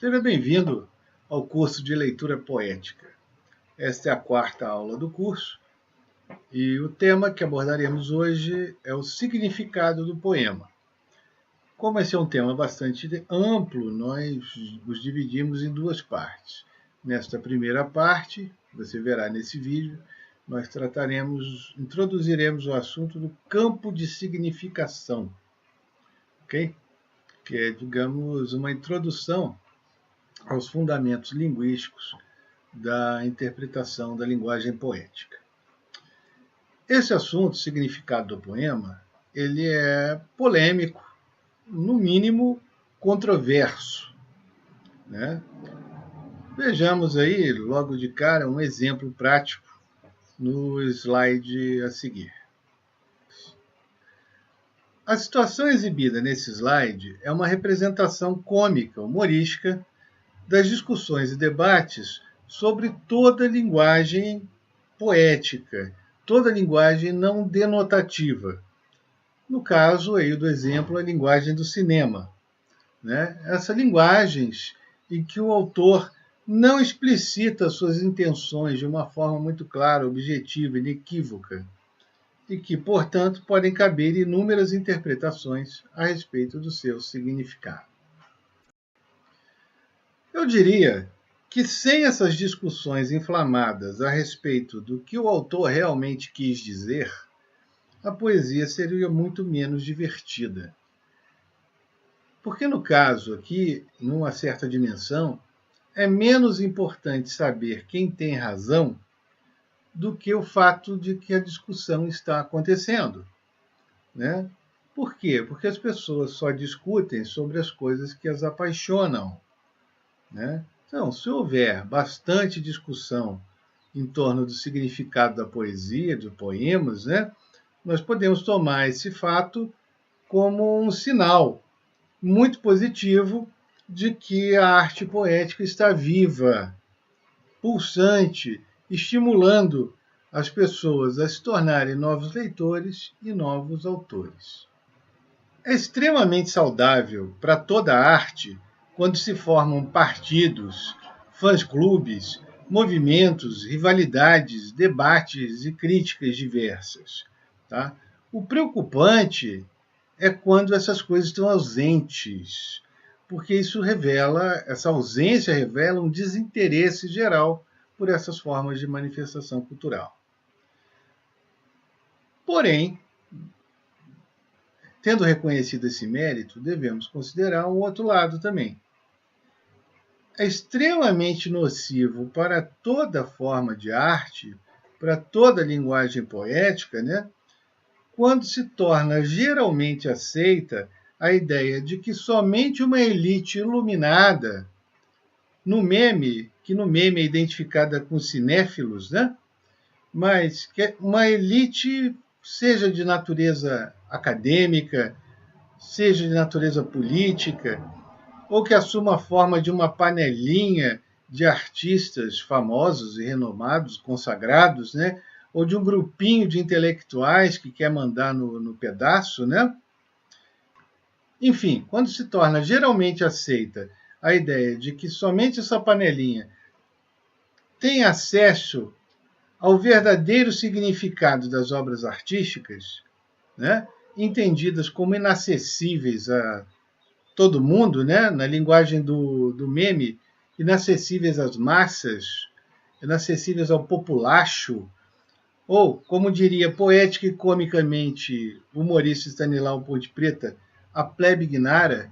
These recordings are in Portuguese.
Seja bem-vindo ao curso de leitura poética. Esta é a quarta aula do curso e o tema que abordaremos hoje é o significado do poema. Como esse é um tema bastante amplo, nós os dividimos em duas partes. Nesta primeira parte, você verá nesse vídeo, nós introduziremos o assunto do campo de significação, ok? Que é, digamos, uma introdução aos fundamentos linguísticos da interpretação da linguagem poética. Esse assunto, significado do poema, ele é polêmico, no mínimo controverso, né? Vejamos aí, logo de cara, um exemplo prático no slide a seguir. A situação exibida nesse slide é uma representação cômica, humorística, das discussões e debates sobre toda linguagem poética, toda linguagem não denotativa. No caso aí do exemplo, a linguagem do cinema, né? Essas linguagens em que o autor não explicita suas intenções de uma forma muito clara, objetiva e inequívoca, e que, portanto, podem caber inúmeras interpretações a respeito do seu significado. Eu diria que sem essas discussões inflamadas a respeito do que o autor realmente quis dizer, a poesia seria muito menos divertida. Porque no caso aqui, numa certa dimensão, é menos importante saber quem tem razão do que o fato de que a discussão está acontecendo, né? Por quê? Porque as pessoas só discutem sobre as coisas que as apaixonam, né? Então, se houver bastante discussão em torno do significado da poesia, dos poemas, né, nós podemos tomar esse fato como um sinal muito positivo de que a arte poética está viva, pulsante, estimulando as pessoas a se tornarem novos leitores e novos autores. É extremamente saudável para toda a arte quando se formam partidos, fãs-clubes, movimentos, rivalidades, debates e críticas diversas. Tá? O preocupante é quando essas coisas estão ausentes, porque essa ausência revela um desinteresse geral por essas formas de manifestação cultural. Porém, tendo reconhecido esse mérito, devemos considerar um outro lado também. É extremamente nocivo para toda forma de arte, para toda linguagem poética, né, quando se torna geralmente aceita a ideia de que somente uma elite iluminada, no meme é identificada com cinéfilos, né, mas que uma elite, seja de natureza acadêmica, seja de natureza política, ou que assuma a forma de uma panelinha de artistas famosos e renomados, consagrados, né? Ou de um grupinho de intelectuais que quer mandar no pedaço, né? Enfim, quando se torna geralmente aceita a ideia de que somente essa panelinha tem acesso ao verdadeiro significado das obras artísticas, né? Entendidas como inacessíveis a todo mundo, né? Na linguagem do meme, inacessíveis às massas, inacessíveis ao populacho, ou, como diria poética e comicamente o humorista Stanislau Ponte Preta, a plebe ignara.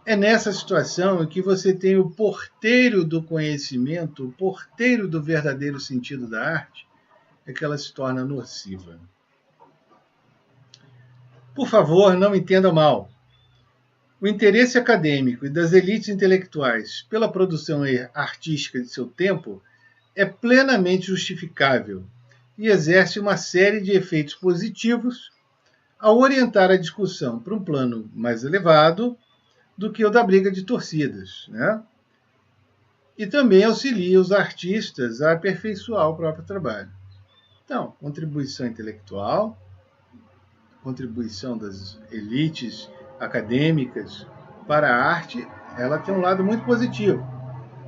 É nessa situação em que você tem o porteiro do conhecimento, o porteiro do verdadeiro sentido da arte, é que ela se torna nociva. Por favor, não me entenda mal. O interesse acadêmico e das elites intelectuais pela produção artística de seu tempo é plenamente justificável e exerce uma série de efeitos positivos ao orientar a discussão para um plano mais elevado do que o da briga de torcidas, né? E também auxilia os artistas a aperfeiçoar o próprio trabalho. Então, contribuição intelectual, contribuição das elites acadêmicas para a arte ela tem um lado muito positivo.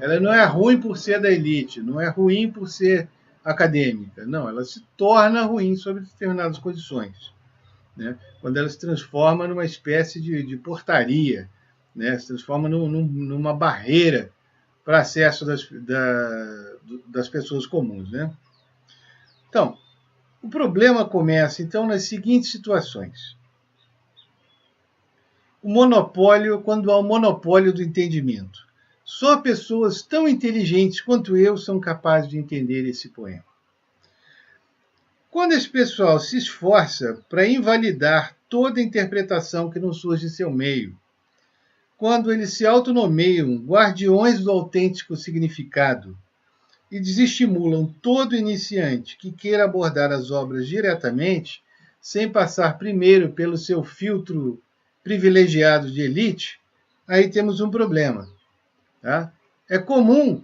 Ela não é ruim por ser da elite, não é ruim por ser acadêmica. Não, ela se torna ruim sob determinadas condições. Né? Quando ela se transforma numa espécie de portaria, né? Se transforma numa barreira para acesso das pessoas comuns. Né? Então, o problema começa, então, nas seguintes situações. O monopólio, quando há o monopólio do entendimento. Só pessoas tão inteligentes quanto eu são capazes de entender esse poema. Quando esse pessoal se esforça para invalidar toda interpretação que não surge em seu meio, quando eles se autonomeiam guardiões do autêntico significado e desestimulam todo iniciante que queira abordar as obras diretamente, sem passar primeiro pelo seu filtro privilegiado de elite, aí temos um problema. Tá? É comum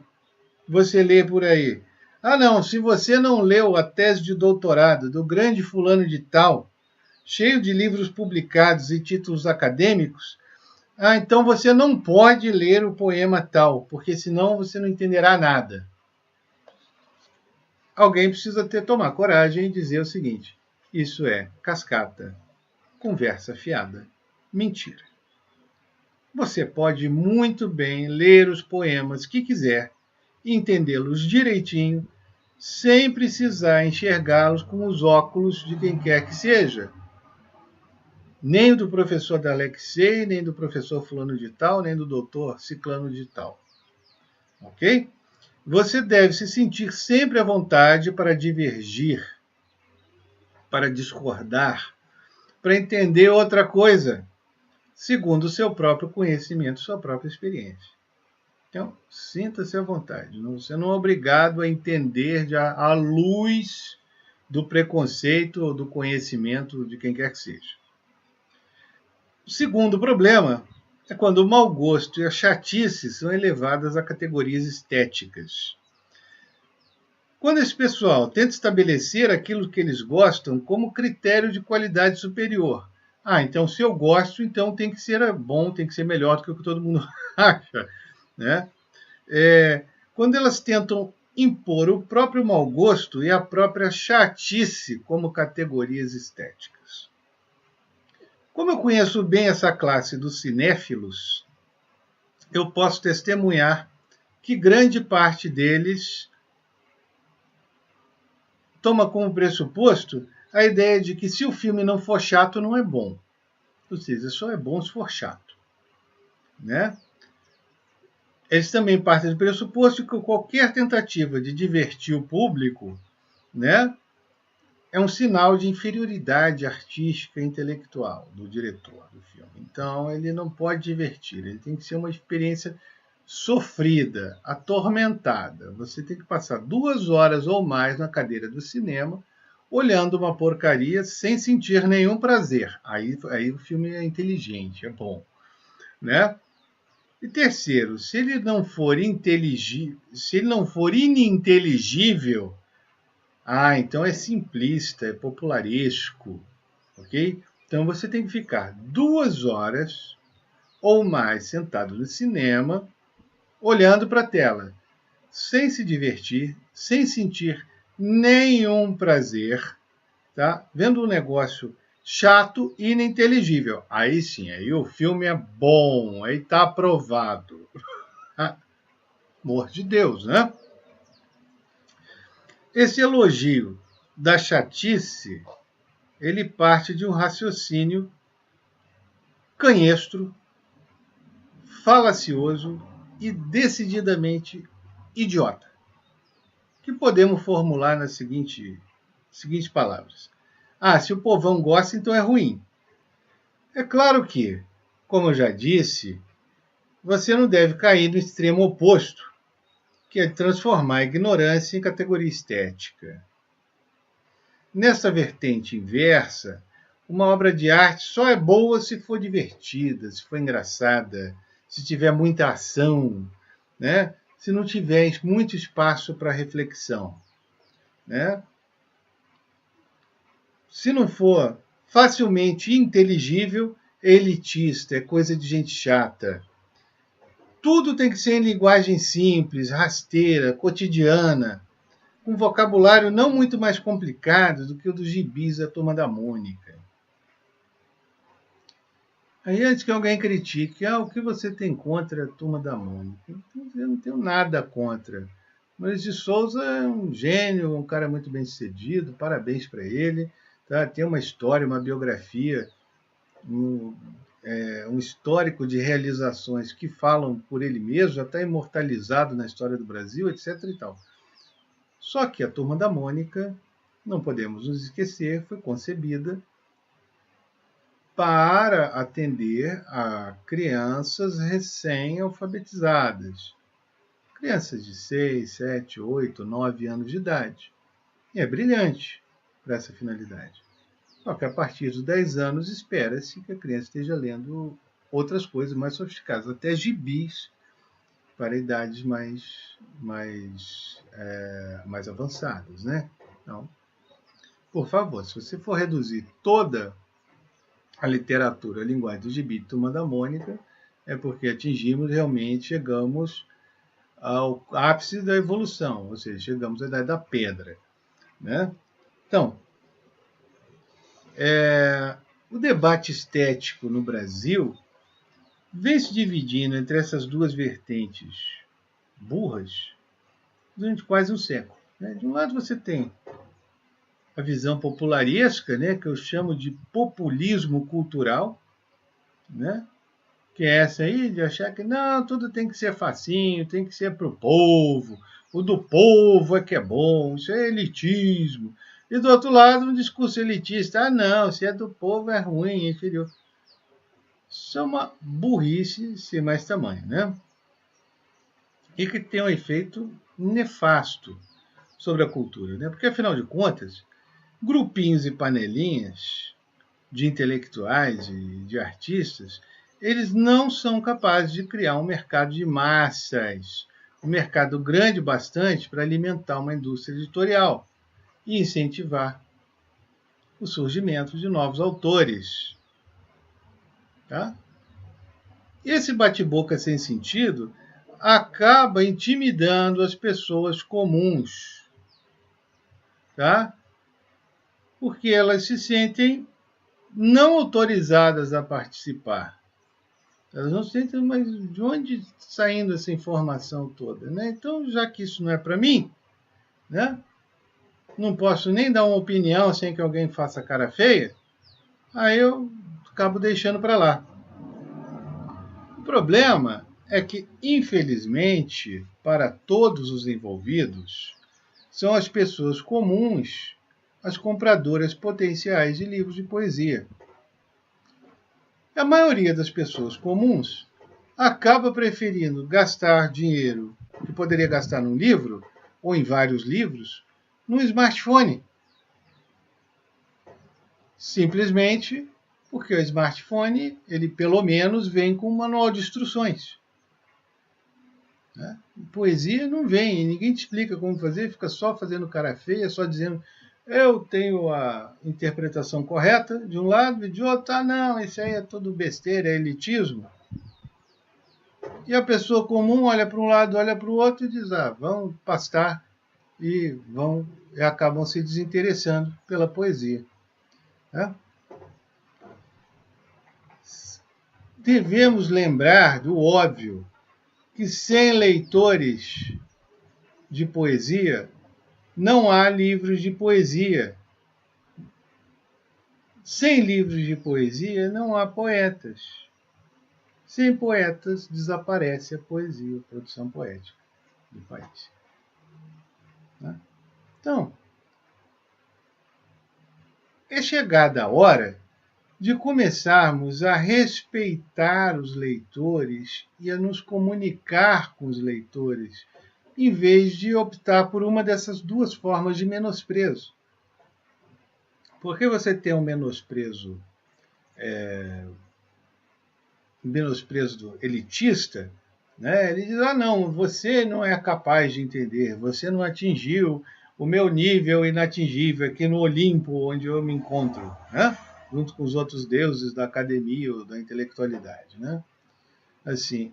você ler por aí: ah, não, se você não leu a tese de doutorado do grande fulano de tal, cheio de livros publicados e títulos acadêmicos, ah, então você não pode ler o poema tal, porque senão você não entenderá nada. Alguém precisa tomar coragem e dizer o seguinte: isso é cascata, conversa fiada, mentira. Você pode muito bem ler os poemas que quiser e entendê-los direitinho, sem precisar enxergá-los com os óculos de quem quer que seja. Nem do professor da Alexei, nem do professor fulano de tal, nem do doutor ciclano de tal. Ok? Você deve se sentir sempre à vontade para divergir, para discordar, para entender outra coisa, segundo o seu próprio conhecimento, sua própria experiência. Então, sinta-se à vontade. Você não é obrigado a entender à luz do preconceito ou do conhecimento de quem quer que seja. O segundo problema é quando o mau gosto e a chatice são elevadas a categorias estéticas. Quando esse pessoal tenta estabelecer aquilo que eles gostam como critério de qualidade superior. Ah, então se eu gosto, então tem que ser bom, tem que ser melhor do que o que todo mundo acha. Né? Quando elas tentam impor o próprio mau gosto e a própria chatice como categorias estéticas. Como eu conheço bem essa classe dos cinéfilos, eu posso testemunhar que grande parte deles toma como pressuposto a ideia de que se o filme não for chato, não é bom. Ou seja, só é bom se for chato. Né? Eles também partem do pressuposto que qualquer tentativa de divertir o público, né, é um sinal de inferioridade artística e intelectual do diretor do filme. Então, ele não pode divertir, ele tem que ser uma experiência sofrida, atormentada. Você tem que passar 2 horas ou mais na cadeira do cinema, olhando uma porcaria sem sentir nenhum prazer. Aí o filme é inteligente, é bom. Né? E terceiro, se ele não for ininteligível, então é simplista, é popularesco, ok? Então você tem que ficar 2 horas ou mais sentado no cinema, olhando para a tela, sem se divertir, sem sentir nenhum prazer, tá? Vendo um negócio chato e ininteligível. Aí sim, aí o filme é bom, aí está aprovado. Amor de Deus, né? Esse elogio da chatice, ele parte de um raciocínio canhestro, falacioso e decididamente idiota, que podemos formular nas seguintes palavras. Se o povão gosta, então é ruim. É claro que, como eu já disse, você não deve cair no extremo oposto, que é transformar a ignorância em categoria estética. Nessa vertente inversa, uma obra de arte só é boa se for divertida, se for engraçada, se tiver muita ação, né? Se não tiver muito espaço para reflexão. Né? Se não for facilmente inteligível, é elitista, é coisa de gente chata. Tudo tem que ser em linguagem simples, rasteira, cotidiana, com vocabulário não muito mais complicado do que o dos gibis da Turma da Mônica. Aí antes que alguém critique, o que você tem contra a Turma da Mônica? Eu não tenho nada contra. Maurício de Souza é um gênio, um cara muito bem sucedido, parabéns para ele. Tá? Tem uma história, uma biografia, um histórico de realizações que falam por ele mesmo, já está imortalizado na história do Brasil, etc. e tal. Só que a Turma da Mônica, não podemos nos esquecer, foi concebida para atender a crianças recém-alfabetizadas. Crianças de 6, 7, 8, 9 anos de idade. E é brilhante para essa finalidade. Só que a partir dos 10 anos espera-se que a criança esteja lendo outras coisas mais sofisticadas, até gibis para idades mais avançadas, né? Então, por favor, se você for reduzir toda a literatura, a linguagem do gibi Turma da Mônica, é porque atingimos realmente, chegamos ao ápice da evolução, ou seja, chegamos à idade da pedra, né? Então, o debate estético no Brasil vem se dividindo entre essas duas vertentes burras durante quase um século. Né? De um lado você tem a visão popularesca, né, que eu chamo de populismo cultural, né, que é essa aí de achar que não, tudo tem que ser facinho, tem que ser para o povo, o do povo é que é bom, isso é elitismo. E do outro lado, um discurso elitista, não, se é do povo é ruim, é inferior. Isso é uma burrice sem mais tamanho, né? E que tem um efeito nefasto sobre a cultura, né? Porque, afinal de contas, grupinhos e panelinhas de intelectuais e de artistas, eles não são capazes de criar um mercado de massas, um mercado grande bastante para alimentar uma indústria editorial e incentivar o surgimento de novos autores. Tá? Esse bate-boca sem sentido acaba intimidando as pessoas comuns, tá? Porque elas se sentem não autorizadas a participar. Elas não se sentem, mas de onde está saindo essa informação toda? Né? Então, já que isso não é para mim, né? Não posso nem dar uma opinião sem que alguém faça cara feia, aí eu acabo deixando para lá. O problema é que, infelizmente, para todos os envolvidos, são as pessoas comuns as compradoras potenciais de livros de poesia. A maioria das pessoas comuns acaba preferindo gastar dinheiro que poderia gastar num livro, ou em vários livros, num smartphone. Simplesmente porque o smartphone, ele pelo menos vem com um manual de instruções. Né? Poesia não vem, ninguém te explica como fazer, fica só fazendo cara feia, só dizendo eu tenho a interpretação correta de um lado e de outro, não, isso aí é tudo besteira, é elitismo. E a pessoa comum olha para um lado, olha para o outro e diz, vão pastar e acabam se desinteressando pela poesia. Né? Devemos lembrar do óbvio, que sem leitores de poesia, não há livros de poesia. Sem livros de poesia, não há poetas. Sem poetas, desaparece a poesia, a produção poética do país. Então, é chegada a hora de começarmos a respeitar os leitores e a nos comunicar com os leitores, em vez de optar por uma dessas duas formas de menosprezo. Porque você tem um menosprezo elitista, né? Ele diz, não, você não é capaz de entender, você não atingiu o meu nível inatingível aqui no Olimpo, onde eu me encontro, né? Junto com os outros deuses da academia ou da intelectualidade. Né? Assim,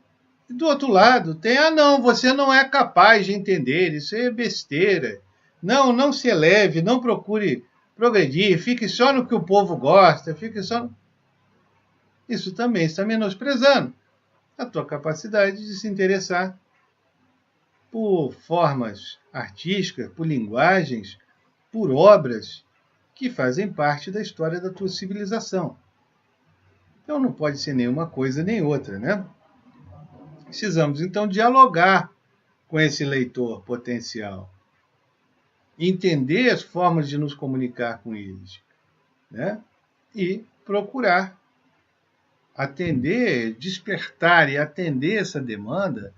E do outro lado tem, não, você não é capaz de entender, isso é besteira. Não, não se eleve, não procure progredir, fique só no que o povo gosta, fique só... Isso também está menosprezando a tua capacidade de se interessar por formas artísticas, por linguagens, por obras que fazem parte da história da tua civilização. Então não pode ser nenhuma coisa nem outra, né? Precisamos então dialogar com esse leitor potencial, entender as formas de nos comunicar com eles, né? E procurar atender, despertar e atender essa demanda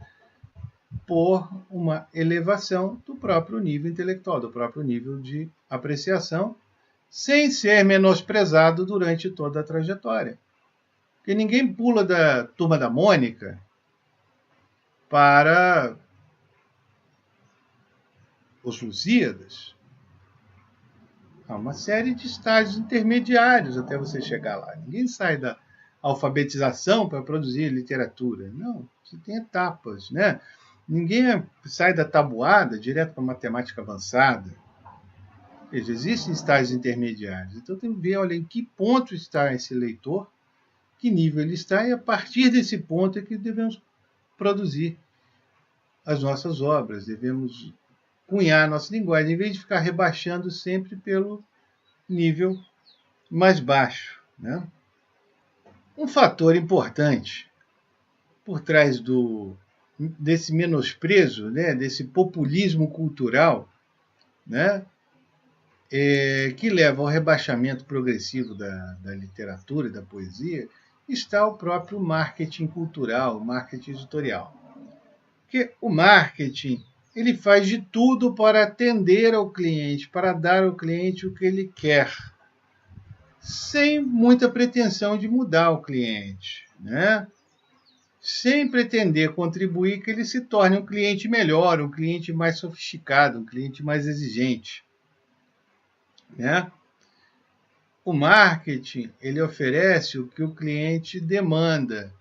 por uma elevação do próprio nível intelectual, do próprio nível de apreciação, sem ser menosprezado durante toda a trajetória. Porque ninguém pula da Turma da Mônica para os Lusíadas. Há uma série de estágios intermediários até você chegar lá. Ninguém sai da alfabetização para produzir literatura. Não, você tem etapas, né? Ninguém sai da tabuada direto para a matemática avançada. Ou seja, existem estágios intermediários. Então tem que ver, olha, em que ponto está esse leitor, que nível ele está, e a partir desse ponto é que devemos produzir as nossas obras, devemos cunhar a nossa linguagem, em vez de ficar rebaixando sempre pelo nível mais baixo, né? Um fator importante por trás desse menosprezo, né, desse populismo cultural, né, que leva ao rebaixamento progressivo da literatura e da poesia, está o próprio marketing cultural, o marketing editorial. Porque o marketing, ele faz de tudo para atender ao cliente, para dar ao cliente o que ele quer, sem muita pretensão de mudar o cliente, né? Sem pretender contribuir que ele se torne um cliente melhor, um cliente mais sofisticado, um cliente mais exigente, né? O marketing, ele oferece o que o cliente demanda,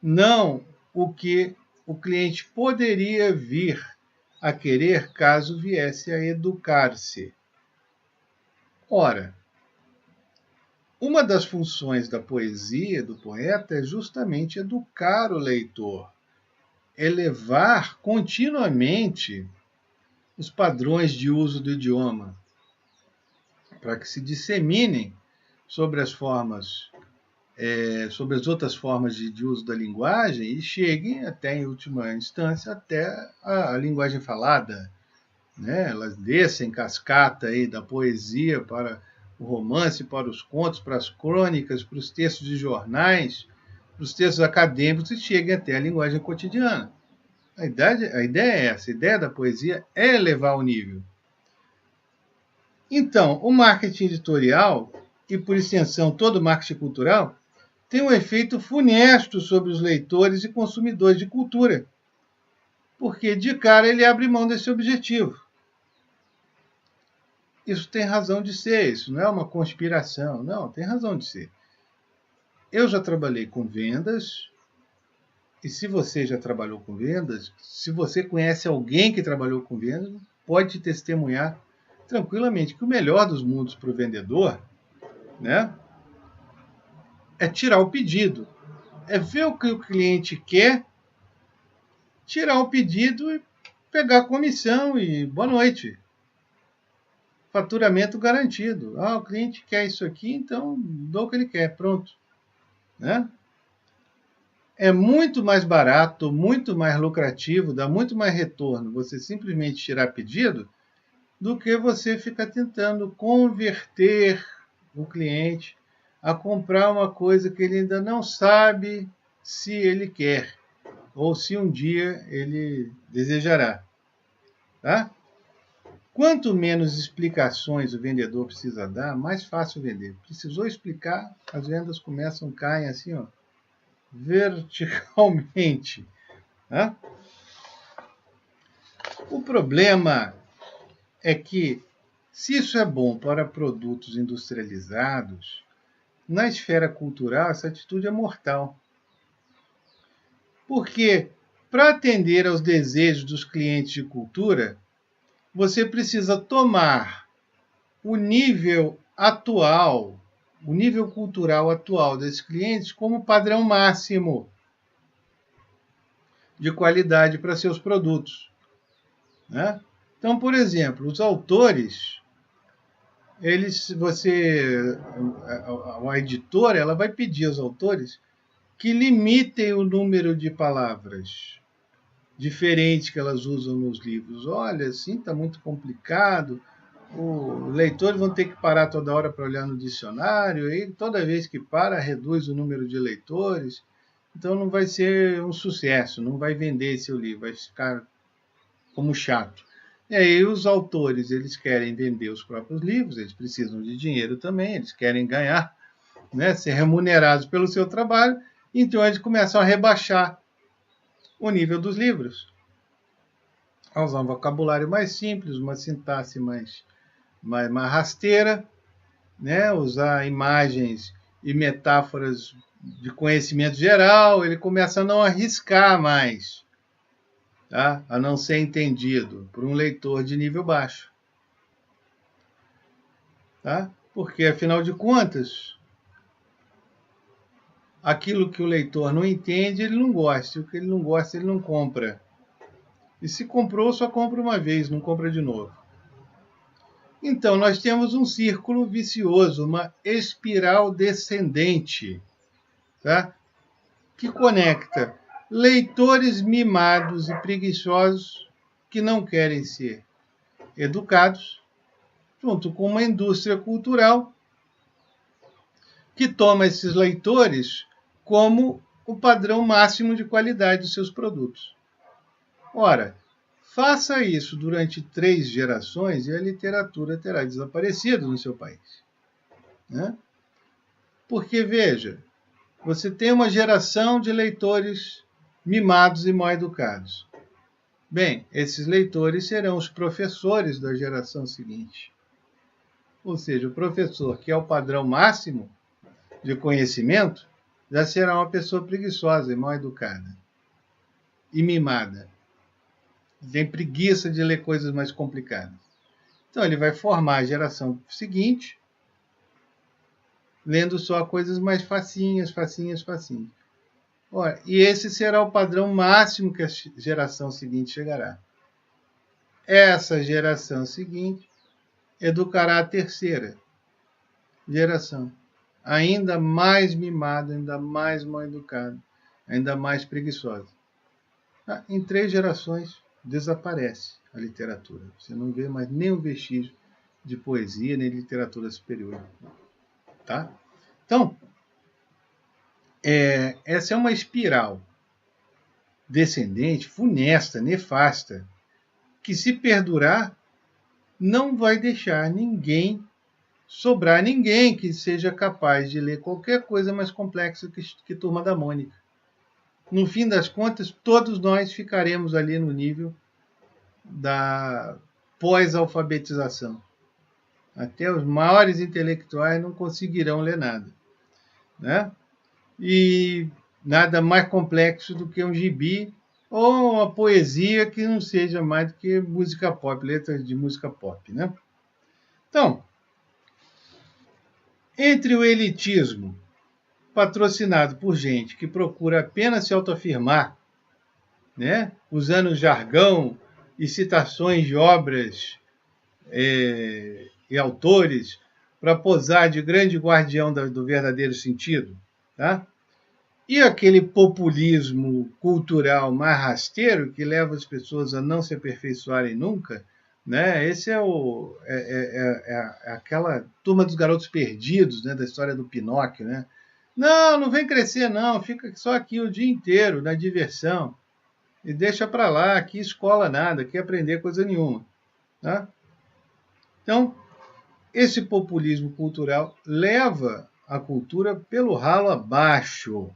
não o que o cliente poderia vir a querer caso viesse a educar-se. Ora, uma das funções da poesia, do poeta, é justamente educar o leitor, elevar continuamente os padrões de uso do idioma, para que se disseminem sobre as formas, sobre as outras formas de uso da linguagem e cheguem até, em última instância, até a linguagem falada, né? Elas descem cascata aí da poesia para o romance, para os contos, para as crônicas, para os textos de jornais, para os textos acadêmicos e cheguem até a linguagem cotidiana. A ideia é essa, a ideia da poesia é elevar o nível. Então, o marketing editorial, e por extensão todo o marketing cultural, tem um efeito funesto sobre os leitores e consumidores de cultura, porque de cara ele abre mão desse objetivo. Isso tem razão de ser, isso não é uma conspiração, não, tem razão de ser. Eu já trabalhei com vendas, e se você já trabalhou com vendas, se você conhece alguém que trabalhou com vendas, pode testemunhar tranquilamente que o melhor dos mundos para o vendedor, né, é tirar o pedido, é ver o que o cliente quer, tirar o pedido e pegar a comissão e boa noite. Faturamento garantido. O cliente quer isso aqui, então dou o que ele quer, pronto. Né? É muito mais barato, muito mais lucrativo, dá muito mais retorno você simplesmente tirar pedido do que você ficar tentando converter o cliente a comprar uma coisa que ele ainda não sabe se ele quer ou se um dia ele desejará. Tá? Quanto menos explicações o vendedor precisa dar, mais fácil vender. Precisou explicar, as vendas caem assim, ó, verticalmente. Tá? O problema é que, se isso é bom para produtos industrializados, na esfera cultural essa atitude é mortal. Porque, para atender aos desejos dos clientes de cultura, você precisa tomar o nível atual, o nível cultural atual desses clientes como padrão máximo de qualidade para seus produtos, né? Então, por exemplo, os autores, a editora, ela vai pedir aos autores que limitem o número de palavras diferentes que elas usam nos livros. Olha, assim está muito complicado. Os leitores vão ter que parar toda hora para olhar no dicionário, e toda vez que para, reduz o número de leitores. Então não vai ser um sucesso, não vai vender seu livro, vai ficar como chato. E aí os autores, eles querem vender os próprios livros, eles precisam de dinheiro também, eles querem ganhar, né, ser remunerados pelo seu trabalho, então eles começam a rebaixar o nível dos livros, a usar um vocabulário mais simples, uma sintaxe mais rasteira, né, usar imagens e metáforas de conhecimento geral, ele começa a não arriscar mais, tá? A não ser entendido por um leitor de nível baixo. Tá? Porque, afinal de contas, aquilo que o leitor não entende, ele não gosta. O que ele não gosta, ele não compra. E se comprou, só compra uma vez, não compra de novo. Então, nós temos um círculo vicioso, uma espiral descendente, tá? Que conecta leitores mimados e preguiçosos que não querem ser educados, junto com uma indústria cultural que toma esses leitores como o padrão máximo de qualidade dos seus produtos. Ora, faça isso durante 3 gerações e a literatura terá desaparecido no seu país, né? Porque, veja, você tem uma geração de leitores mimados e mal educados. Bem, esses leitores serão os professores da geração seguinte. Ou seja, o professor, que é o padrão máximo de conhecimento, já será uma pessoa preguiçosa e mal educada e mimada. Tem preguiça de ler coisas mais complicadas. Então ele vai formar a geração seguinte lendo só coisas mais facinhas. Ora, e esse será o padrão máximo que a geração seguinte chegará. Essa geração seguinte educará a terceira geração, ainda mais mimada, ainda mais mal educada, ainda mais preguiçosa. Em 3 gerações desaparece a literatura. Você não vê mais nenhum vestígio de poesia nem literatura superior. Tá? Então, essa é uma espiral descendente, funesta, nefasta, que, se perdurar, não vai deixar sobrar ninguém que seja capaz de ler qualquer coisa mais complexa que Turma da Mônica. No fim das contas, todos nós ficaremos ali no nível da pós-alfabetização. Até os maiores intelectuais não conseguirão ler nada, né? E nada mais complexo do que um gibi ou uma poesia que não seja mais do que música pop, letras de música pop, né? Então, entre o elitismo patrocinado por gente que procura apenas se autoafirmar, né, usando jargão e citações de obras e autores para posar de grande guardião do verdadeiro sentido, tá? E aquele populismo cultural mais rasteiro que leva as pessoas a não se aperfeiçoarem nunca, né? Esse é aquela turma dos garotos perdidos, né, da história do Pinóquio, né? Não vem crescer não, fica só aqui o dia inteiro na diversão e deixa para lá, aqui escola nada, aqui aprender coisa nenhuma, tá? Então, esse populismo cultural leva a cultura pelo ralo abaixo,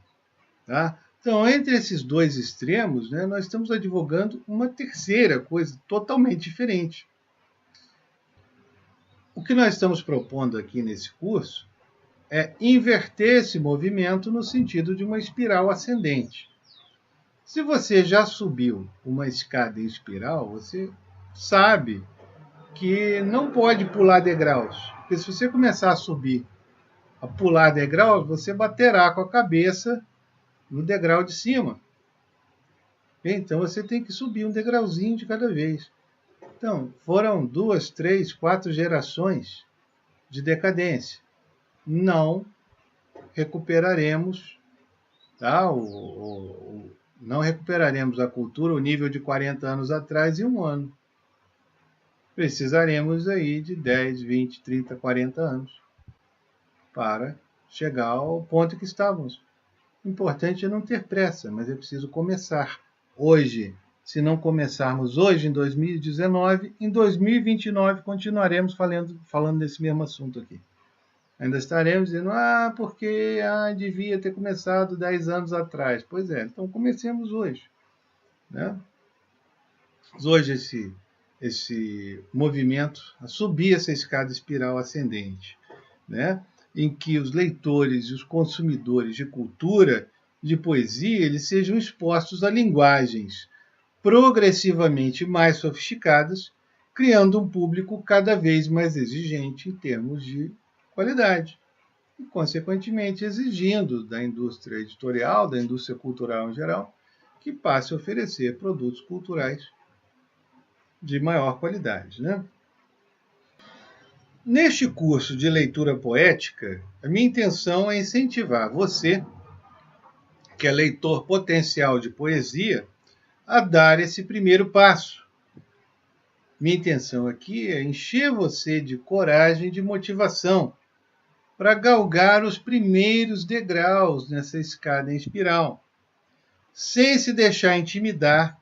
tá? Então, entre esses 2 extremos, né, nós estamos advogando uma terceira coisa totalmente diferente. O que nós estamos propondo aqui nesse curso é inverter esse movimento no sentido de uma espiral ascendente. Se você já subiu uma escada em espiral, você sabe que não pode pular degraus. Porque se você começar a subir, a pular degraus, você baterá com a cabeça no degrau de cima. Então você tem que subir um degrauzinho de cada vez. Então, foram 2, 3, 4 gerações de decadência. Não recuperaremos, tá? Não recuperaremos a cultura, o nível de 40 anos atrás em um ano. Precisaremos aí de 10, 20, 30, 40 anos para chegar ao ponto que estávamos. O importante é não ter pressa, mas é preciso começar hoje. Se não começarmos hoje, em 2019, em 2029 continuaremos falando desse mesmo assunto aqui. Ainda estaremos dizendo, porque devia ter começado 10 anos atrás. Pois é, então comecemos hoje. Né? Hoje esse movimento a subir essa escada espiral ascendente, né? Em que os leitores e os consumidores de cultura, de poesia, eles sejam expostos a linguagens progressivamente mais sofisticadas, criando um público cada vez mais exigente em termos de qualidade e, consequentemente, exigindo da indústria editorial, da indústria cultural em geral, que passe a oferecer produtos culturais de maior qualidade, né? Neste curso de leitura poética, a minha intenção é incentivar você, que é leitor potencial de poesia, a dar esse primeiro passo. Minha intenção aqui é encher você de coragem e de motivação para galgar os primeiros degraus nessa escada em espiral, sem se deixar intimidar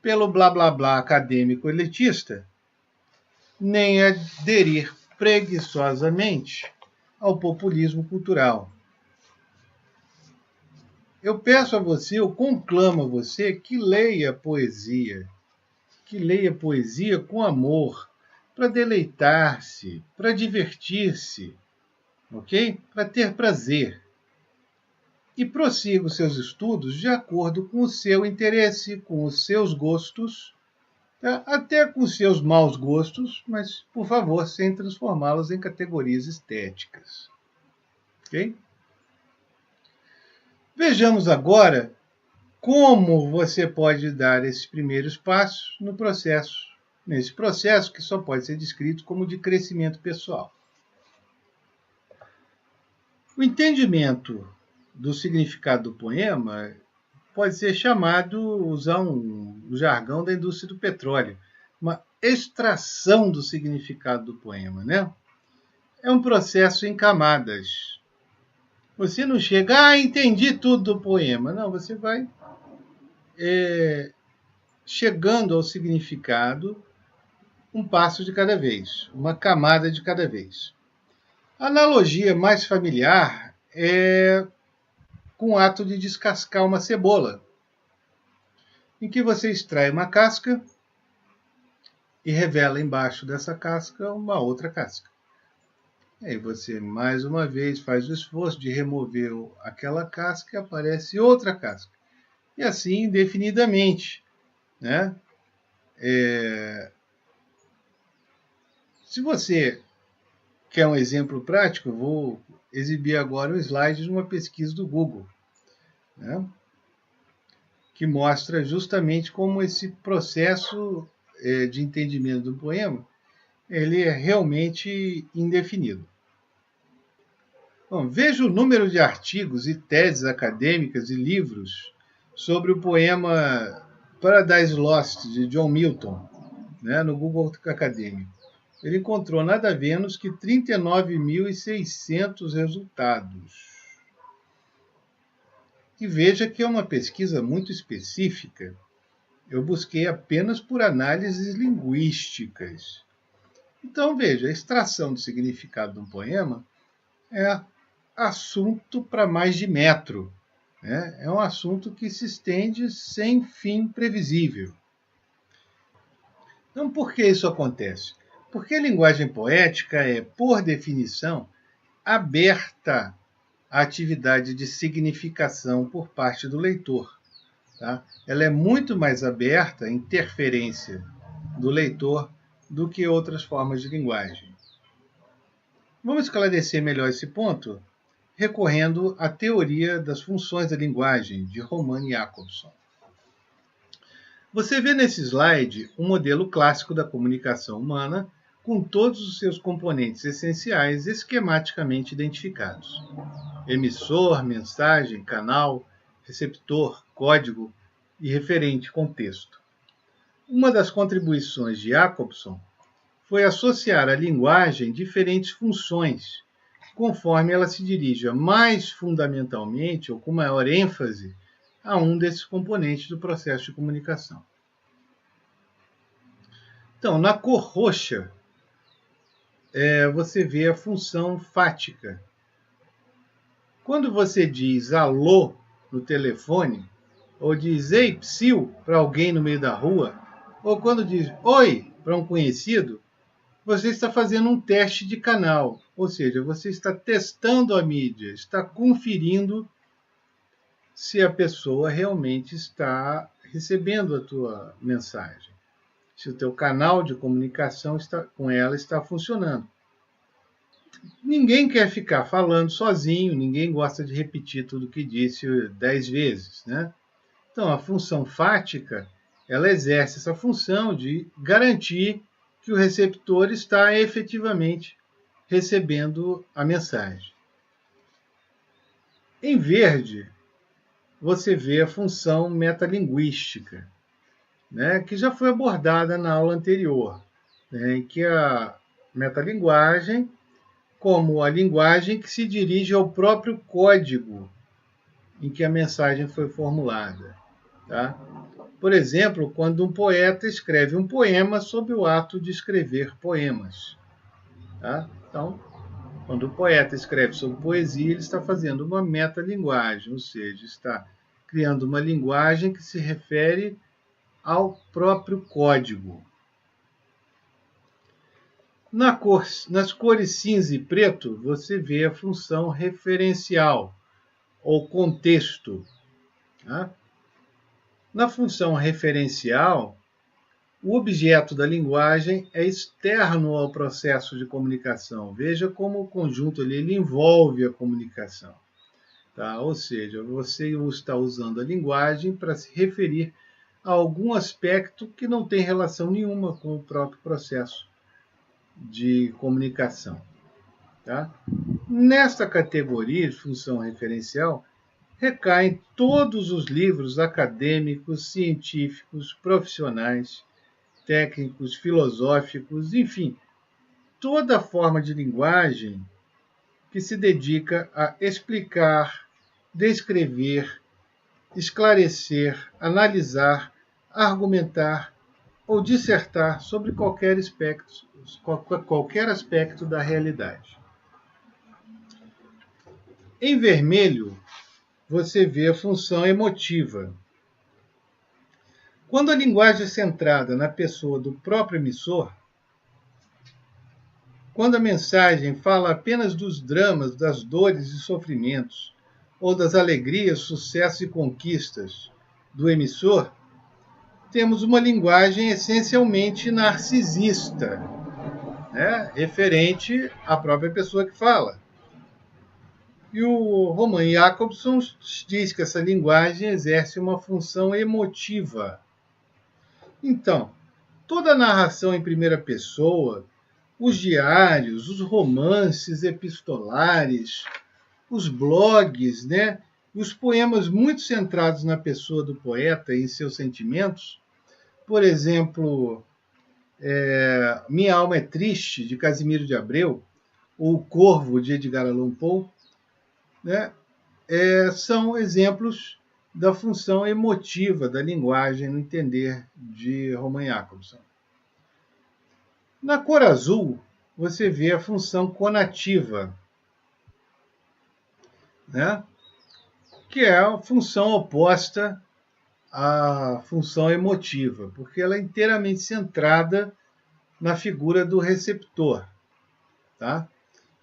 pelo blá blá blá acadêmico elitista, nem aderir preguiçosamente ao populismo cultural. Eu peço a você, eu conclamo a você que leia poesia com amor, para deleitar-se, para divertir-se, ok? Para ter prazer. E prossiga os seus estudos de acordo com o seu interesse, com os seus gostos, tá? Até com os seus maus gostos, mas, por favor, sem transformá-los em categorias estéticas. Ok? Vejamos agora como você pode dar esses primeiros passos no processo, nesse processo que só pode ser descrito como de crescimento pessoal. O entendimento do significado do poema pode ser chamado, usar um jargão da indústria do petróleo, uma extração do significado do poema, né? É um processo em camadas. Você não chega, entendi tudo do poema. Não, você vai chegando ao significado um passo de cada vez, uma camada de cada vez. A analogia mais familiar é com o ato de descascar uma cebola, em que você extrai uma casca e revela embaixo dessa casca uma outra casca. Aí você, mais uma vez, faz o esforço de remover aquela casca e aparece outra casca. E assim, indefinidamente, né? Se você quer um exemplo prático, eu vou exibir agora um slide de uma pesquisa do Google, né? Que mostra justamente como esse processo de entendimento do poema ele é realmente indefinido. Bom, veja o número de artigos e teses acadêmicas e livros sobre o poema Paradise Lost, de John Milton, né, no Google Acadêmico. Ele encontrou nada menos que 39.600 resultados. E veja que é uma pesquisa muito específica. Eu busquei apenas por análises linguísticas. Então, veja, a extração do significado de um poema é assunto para mais de metro. Né? É um assunto que se estende sem fim previsível. Então, por que isso acontece? Porque a linguagem poética é, por definição, aberta à atividade de significação por parte do leitor. tá? Ela é muito mais aberta à interferência do leitor do que outras formas de linguagem. Vamos esclarecer melhor esse ponto recorrendo à teoria das funções da linguagem, de Roman Jakobson. Você vê nesse slide um modelo clássico da comunicação humana, com todos os seus componentes essenciais esquematicamente identificados: emissor, mensagem, canal, receptor, código e referente contexto. Uma das contribuições de Jakobson foi associar à linguagem diferentes funções, conforme ela se dirija mais fundamentalmente ou com maior ênfase a um desses componentes do processo de comunicação. Então, na cor roxa, você vê a função fática. Quando você diz alô no telefone, ou diz ei, psiu, para alguém no meio da rua, ou quando diz oi para um conhecido, você está fazendo um teste de canal, ou seja, você está testando a mídia, está conferindo se a pessoa realmente está recebendo a tua mensagem, se o teu canal de comunicação com ela está funcionando. Ninguém quer ficar falando sozinho, ninguém gosta de repetir tudo o que disse 10 vezes, né? Então, a função fática, ela exerce essa função de garantir que o receptor está efetivamente recebendo a mensagem. Em verde, você vê a função metalinguística, né, que já foi abordada na aula anterior, né, em que a metalinguagem, como a linguagem que se dirige ao próprio código em que a mensagem foi formulada. Tá? Por exemplo, quando um poeta escreve um poema sob o ato de escrever poemas. Tá? Então, quando o poeta escreve sobre poesia, ele está fazendo uma metalinguagem, ou seja, está criando uma linguagem que se refere ao próprio código. Nas cores cinza e preto, você vê a função referencial, ou contexto. Tá? Na função referencial, o objeto da linguagem é externo ao processo de comunicação. Veja como o conjunto ele envolve a comunicação. Tá? Ou seja, você está usando a linguagem para se referir a algum aspecto que não tem relação nenhuma com o próprio processo de comunicação. Tá? Nesta categoria de função referencial, recaem todos os livros acadêmicos, científicos, profissionais, técnicos, filosóficos, enfim, toda forma de linguagem que se dedica a explicar, descrever, esclarecer, analisar, argumentar ou dissertar sobre qualquer aspecto da realidade. Em vermelho, você vê a função emotiva. Quando a linguagem é centrada na pessoa do próprio emissor, quando a mensagem fala apenas dos dramas, das dores e sofrimentos, ou das alegrias, sucessos e conquistas do emissor, temos uma linguagem essencialmente narcisista, né, referente à própria pessoa que fala. E o Roman Jakobson diz que essa linguagem exerce uma função emotiva. Então, toda a narração em primeira pessoa, os diários, os romances epistolares, os blogs, né, os poemas muito centrados na pessoa do poeta e em seus sentimentos, por exemplo, Minha Alma é Triste, de Casimiro de Abreu, ou O Corvo, de Edgar Allan Poe, né, são exemplos da função emotiva da linguagem no entender de Roman Jakobson. Na cor azul, você vê a função conativa, né, que é a função oposta à função emotiva, porque ela é inteiramente centrada na figura do receptor. Tá?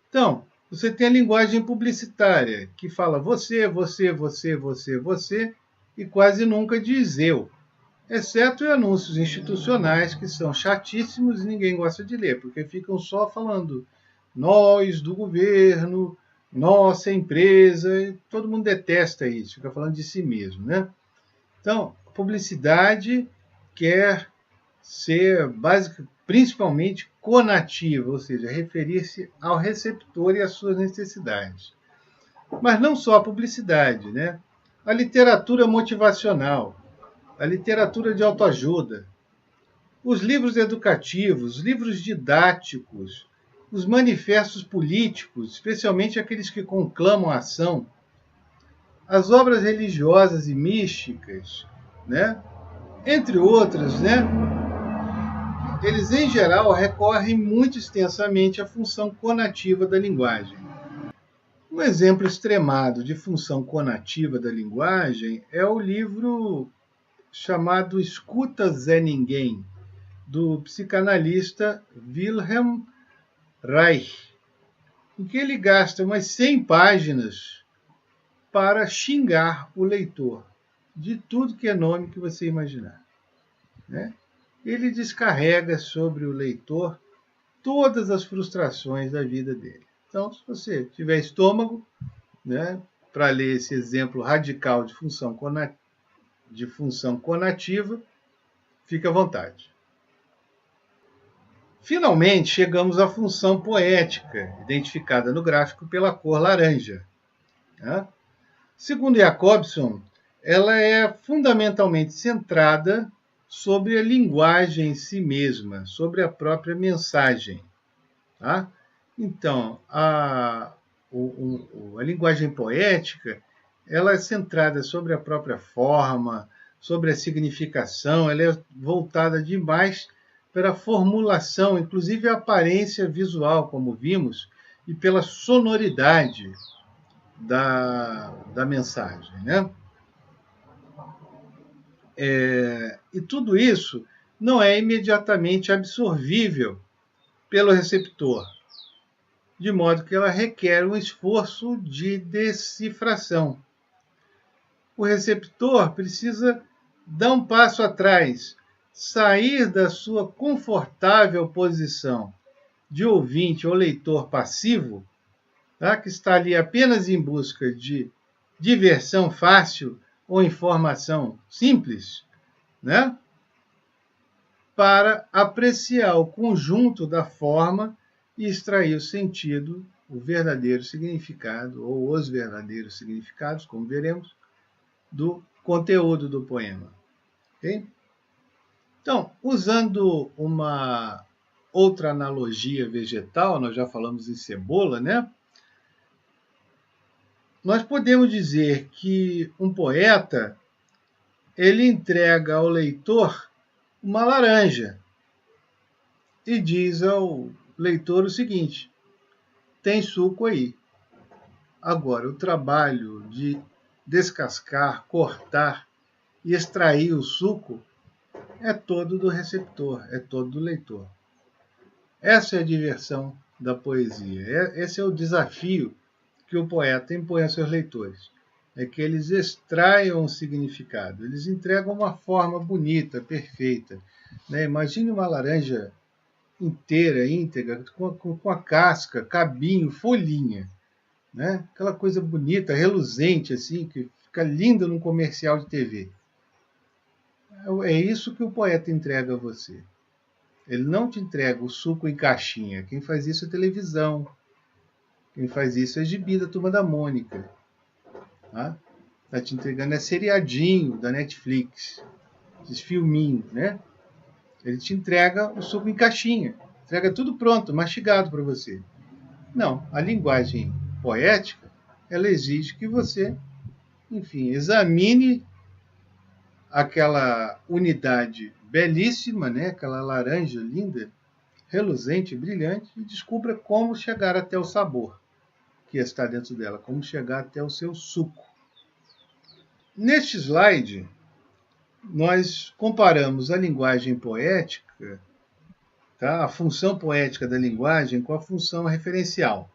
Então, você tem a linguagem publicitária, que fala você, você, você, você, você, e quase nunca diz eu, exceto em anúncios institucionais que são chatíssimos e ninguém gosta de ler, porque ficam só falando nós do governo, nossa empresa, e todo mundo detesta isso, fica falando de si mesmo, né? Então, a publicidade quer ser principalmente conativa, ou seja, referir-se ao receptor e às suas necessidades. Mas não só a publicidade, né? A literatura motivacional, a literatura de autoajuda, os livros educativos, os livros didáticos, os manifestos políticos, especialmente aqueles que conclamam a ação, as obras religiosas e místicas, né? Entre outras, né? Eles, em geral, recorrem muito extensamente à função conativa da linguagem. Um exemplo extremado de função conativa da linguagem é o livro chamado Escuta Zé Ninguém, do psicanalista Wilhelm Reich, em que ele gasta umas 100 páginas para xingar o leitor de tudo que é nome que você imaginar, né? Ele descarrega sobre o leitor todas as frustrações da vida dele. Então, se você tiver estômago, né, para ler esse exemplo radical de função conativa, fique à vontade. Finalmente, chegamos à função poética, identificada no gráfico pela cor laranja, né? Segundo Jacobson, ela é fundamentalmente centrada sobre a linguagem em si mesma, sobre a própria mensagem. Tá? Então, a linguagem poética ela é centrada sobre a própria forma, sobre a significação, ela é voltada demais para a formulação, inclusive a aparência visual, como vimos, e pela sonoridade da mensagem, né? E tudo isso não é imediatamente absorvível pelo receptor, de modo que ela requer um esforço de decifração. O receptor precisa dar um passo atrás, sair da sua confortável posição de ouvinte ou leitor passivo, tá? Que está ali apenas em busca de diversão fácil ou informação simples, né? Para apreciar o conjunto da forma e extrair o sentido, o verdadeiro significado, ou os verdadeiros significados, como veremos, do conteúdo do poema. Okay? Então, usando uma outra analogia vegetal, nós já falamos em cebola, né? Nós podemos dizer que um poeta ele entrega ao leitor uma laranja e diz ao leitor o seguinte: tem suco aí. Agora, o trabalho de descascar, cortar e extrair o suco é todo do receptor, é todo do leitor. Essa é a diversão da poesia. Esse é o desafio que o poeta impõe aos seus leitores. É que eles extraiam o significado, eles entregam uma forma bonita, perfeita. Né? Imagine uma laranja inteira, íntegra, com a casca, cabinho, folhinha. Né? Aquela coisa bonita, reluzente, assim, que fica linda num comercial de TV. É isso que o poeta entrega a você. Ele não te entrega o suco em caixinha. Quem faz isso é televisão. Quem faz isso é gibi da Turma da Mônica. Tá? Tá te entregando é seriadinho da Netflix. Esses filminhos, né? Ele te entrega o suco em caixinha. Entrega tudo pronto, mastigado para você. Não, a linguagem poética, ela exige que você, enfim, examine aquela unidade belíssima, né? Aquela laranja linda, reluzente, brilhante, e descubra como chegar até o sabor que está dentro dela, como chegar até o seu suco. Neste slide, nós comparamos a linguagem poética, tá? A função poética da linguagem com a função referencial.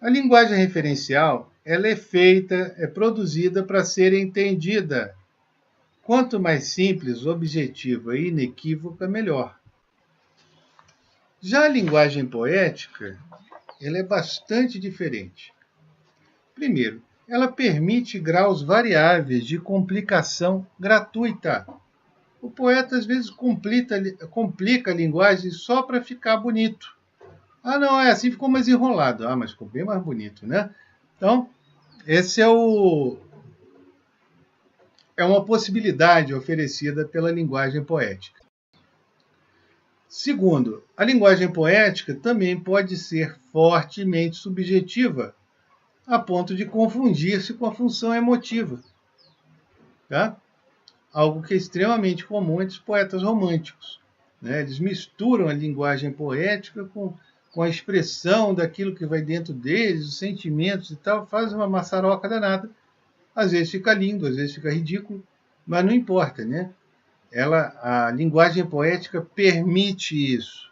A linguagem referencial ela é feita, é produzida para ser entendida. Quanto mais simples, objetiva e inequívoca, melhor. Já a linguagem poética, ela é bastante diferente. Primeiro, ela permite graus variáveis de complicação gratuita. O poeta às vezes complica a linguagem só para ficar bonito. Ah, não, é assim, ficou mais enrolado. Ah, mas ficou bem mais bonito, né? Então, esse é uma possibilidade oferecida pela linguagem poética. Segundo, a linguagem poética também pode ser fortemente subjetiva, a ponto de confundir-se com a função emotiva. Tá? Algo que é extremamente comum entre os poetas românticos. Né? Eles misturam a linguagem poética com a expressão daquilo que vai dentro deles, os sentimentos e tal, fazem uma maçaroca danada. Às vezes fica lindo, às vezes fica ridículo, mas não importa, né? A linguagem poética permite isso,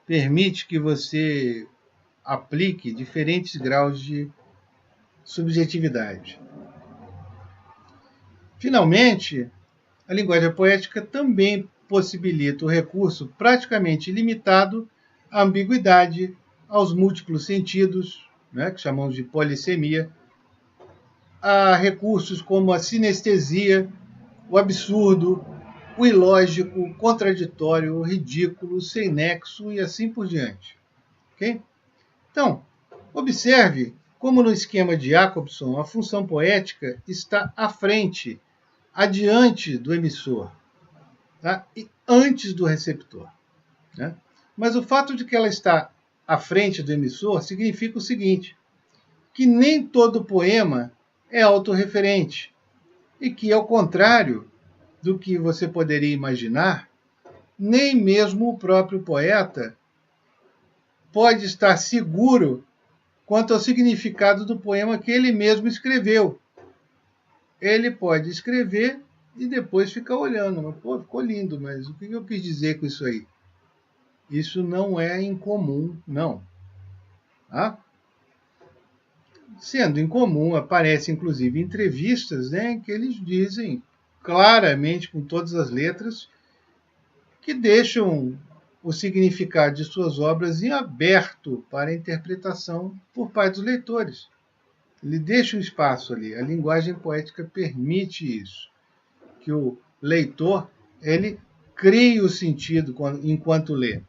permite que você aplique diferentes graus de subjetividade. Finalmente, a linguagem poética também possibilita o recurso praticamente ilimitado à ambiguidade, aos múltiplos sentidos, né, que chamamos de polissemia, a recursos como a sinestesia, o absurdo, o ilógico, o contraditório, o ridículo, o sem nexo e assim por diante. Okay? Então, observe como no esquema de Jacobson a função poética está à frente, adiante do emissor, tá? E antes do receptor. Né? Mas o fato de que ela está à frente do emissor significa o seguinte, que nem todo poema é autorreferente e que, ao contrário do que você poderia imaginar, nem mesmo o próprio poeta pode estar seguro quanto ao significado do poema que ele mesmo escreveu. Ele pode escrever e depois ficar olhando. Mas, pô, ficou lindo, mas o que eu quis dizer com isso aí? Isso não é incomum, não. Tá? Sendo incomum, aparece inclusive entrevistas, né, em que eles dizem claramente, com todas as letras, que deixam o significado de suas obras em aberto para a interpretação por parte dos leitores. Ele deixa um espaço ali. A linguagem poética permite isso, que o leitor ele crie o sentido enquanto lê.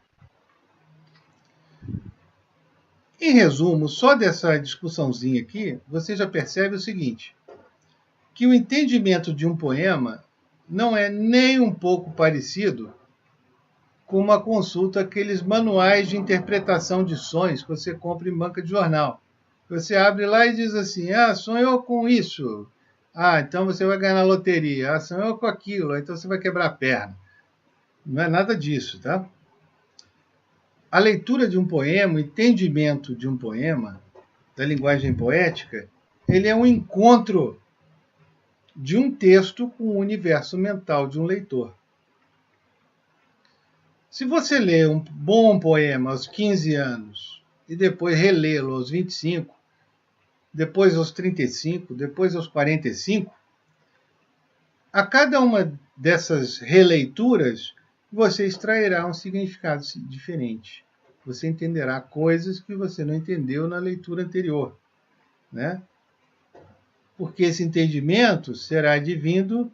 Em resumo, só dessa discussãozinha aqui, você já percebe o seguinte, que o entendimento de um poema não é nem um pouco parecido com uma consulta àqueles manuais de interpretação de sonhos que você compra em banca de jornal. Você abre lá e diz assim, sonhou com isso. Então você vai ganhar na loteria. Sonhou com aquilo, então você vai quebrar a perna. Não é nada disso, tá? A leitura de um poema, o entendimento de um poema, da linguagem poética, ele é um encontro de um texto com o universo mental de um leitor. Se você lê um bom poema aos 15 anos e depois relê-lo aos 25, depois aos 35, depois aos 45, a cada uma dessas releituras você extrairá um significado diferente. Você entenderá coisas que você não entendeu na leitura anterior, né? Porque esse entendimento será advindo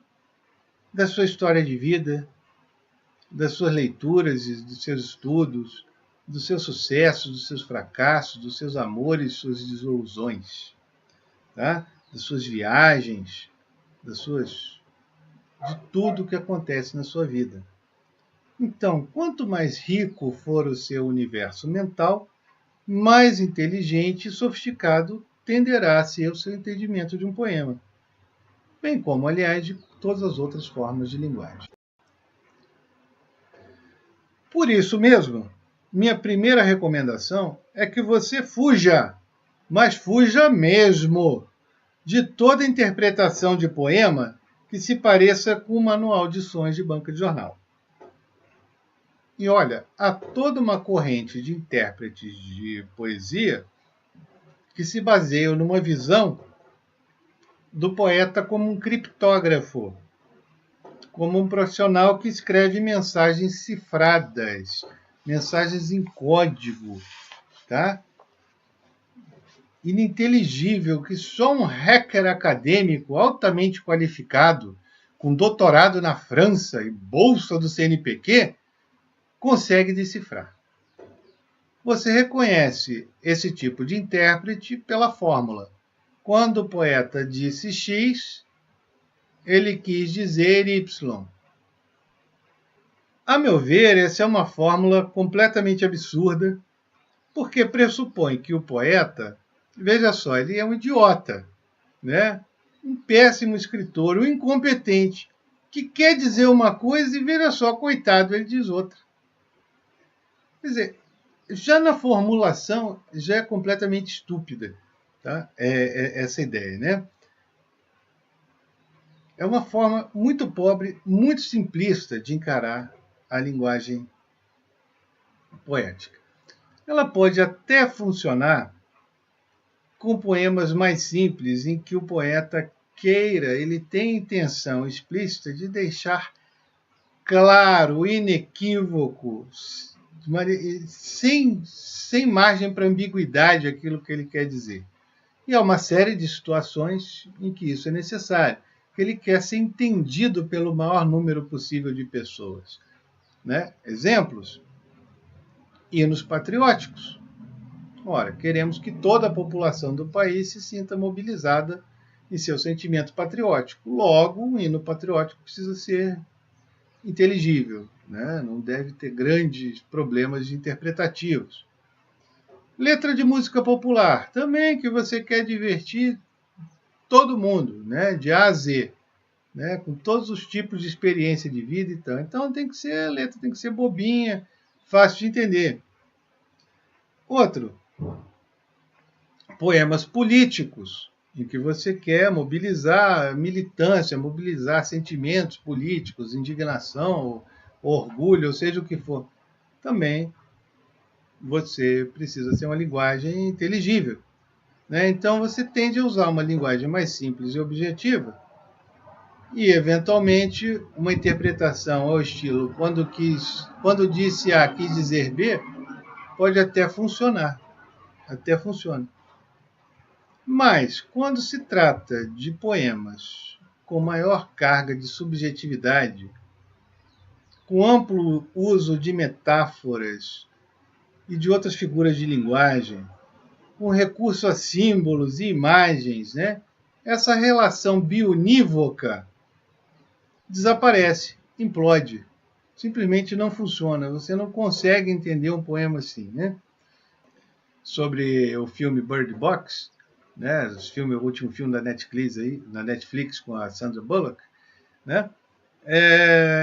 da sua história de vida, das suas leituras e dos seus estudos, dos seus sucessos, dos seus fracassos, dos seus amores, suas desilusões, tá? Das suas viagens, de tudo que acontece na sua vida. Então, quanto mais rico for o seu universo mental, mais inteligente e sofisticado tenderá a ser o seu entendimento de um poema, bem como, aliás, de todas as outras formas de linguagem. Por isso mesmo, minha primeira recomendação é que você fuja, mas fuja mesmo, de toda interpretação de poema que se pareça com um manual de sons de banca de jornal. E olha, há toda uma corrente de intérpretes de poesia que se baseiam numa visão do poeta como um criptógrafo, como um profissional que escreve mensagens cifradas, mensagens em código, tá? Ininteligível, que só um hacker acadêmico altamente qualificado, com doutorado na França e bolsa do CNPq, consegue decifrar. Você reconhece esse tipo de intérprete pela fórmula. Quando o poeta disse X, ele quis dizer Y. A meu ver, essa é uma fórmula completamente absurda, porque pressupõe que o poeta, veja só, ele é um idiota, né? Um péssimo escritor, um incompetente, que quer dizer uma coisa e, veja só, coitado, ele diz outra. Quer dizer, já na formulação, já é completamente estúpida, tá? Essa ideia, né? É uma forma muito pobre, muito simplista de encarar a linguagem poética. Ela pode até funcionar com poemas mais simples, em que o poeta queira, ele tem intenção explícita de deixar claro, inequívoco, sem margem para ambiguidade aquilo que ele quer dizer. E há uma série de situações em que isso é necessário, que ele quer ser entendido pelo maior número possível de pessoas. Né? Exemplos? Hinos patrióticos. Ora, queremos que toda a população do país se sinta mobilizada em seu sentimento patriótico. Logo, um hino patriótico precisa ser inteligível, né? Não deve ter grandes problemas interpretativos. Letra de música popular, também que você quer divertir todo mundo, né? De A a Z, né? Com todos os tipos de experiência de vida e tal. Então a letra tem que ser bobinha, fácil de entender. Outro, poemas políticos, em que você quer mobilizar militância, mobilizar sentimentos políticos, indignação, orgulho, ou seja o que for. Também você precisa ser uma linguagem inteligível. Né? Então você tende a usar uma linguagem mais simples e objetiva e, eventualmente, uma interpretação ao estilo quando disse A, quis dizer B, pode até funcionar. Até funciona. Mas, quando se trata de poemas com maior carga de subjetividade, com amplo uso de metáforas e de outras figuras de linguagem, com recurso a símbolos e imagens, né? Essa relação bionívoca desaparece, implode. Simplesmente não funciona. Você não consegue entender um poema assim, né? Sobre o filme Bird Box, né? O último filme da Netflix aí, na Netflix com a Sandra Bullock, né?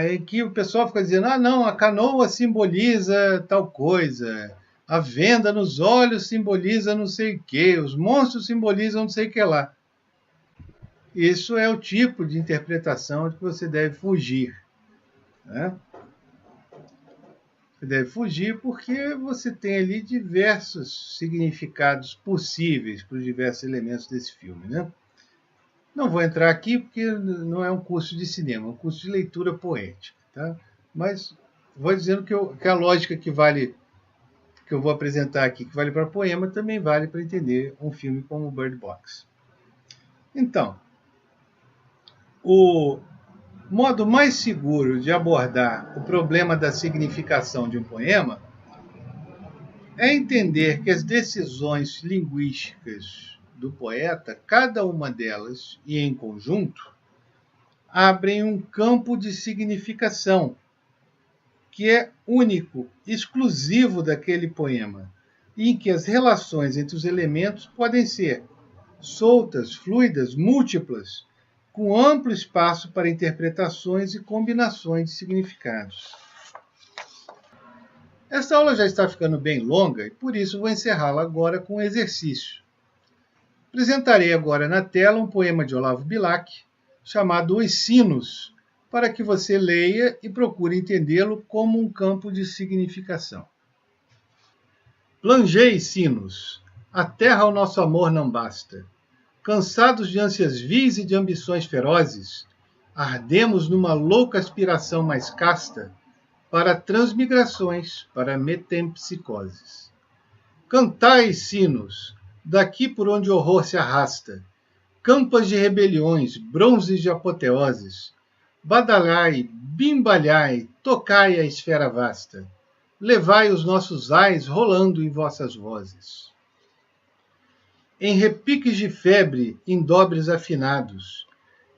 Em que o pessoal fica dizendo: ah, não, a canoa simboliza tal coisa, a venda nos olhos simboliza não sei o quê, os monstros simbolizam não sei o que lá. Isso é o tipo de interpretação de que você deve fugir. Né? Você deve fugir porque você tem ali diversos significados possíveis para os diversos elementos desse filme. Né? Não vou entrar aqui porque não é um curso de cinema, é um curso de leitura poética. Tá? Mas vou dizendo que a lógica que eu vou apresentar aqui, que vale para poema, também vale para entender um filme como Bird Box. Então, o modo mais seguro de abordar o problema da significação de um poema é entender que as decisões linguísticas do poeta, cada uma delas e em conjunto, abrem um campo de significação que é único, exclusivo daquele poema, e em que as relações entre os elementos podem ser soltas, fluidas, múltiplas, com amplo espaço para interpretações e combinações de significados. Esta aula já está ficando bem longa e por isso vou encerrá-la agora com um exercício. Apresentarei agora na tela um poema de Olavo Bilac chamado Os Sinos, para que você leia e procure entendê-lo como um campo de significação. Plangei, sinos, A terra ao nosso amor não basta. Cansados de ânsias vis e de ambições ferozes, ardemos numa louca aspiração mais casta para transmigrações, para metempsicoses. Cantai, sinos, daqui por onde o horror se arrasta, campas de rebeliões, bronzes de apoteoses, badalai, bimbalhai, tocai a esfera vasta, levai os nossos ais rolando em vossas vozes. Em repiques de febre, em dobres afinados,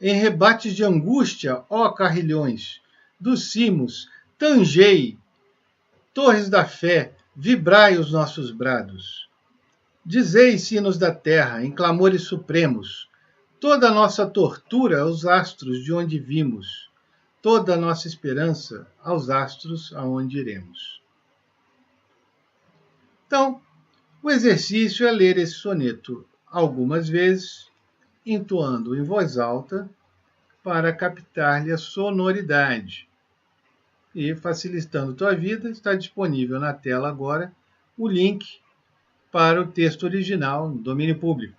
em rebates de angústia, ó carrilhões, dos cimos, tangei, torres da fé, vibrai os nossos brados. Dizei, sinos da terra, em clamores supremos, toda a nossa tortura aos astros de onde vimos, toda a nossa esperança aos astros aonde iremos. Então, o exercício é ler esse soneto algumas vezes, entoando em voz alta para captar-lhe a sonoridade. E, facilitando tua vida, está disponível na tela agora o link para o texto original, domínio público.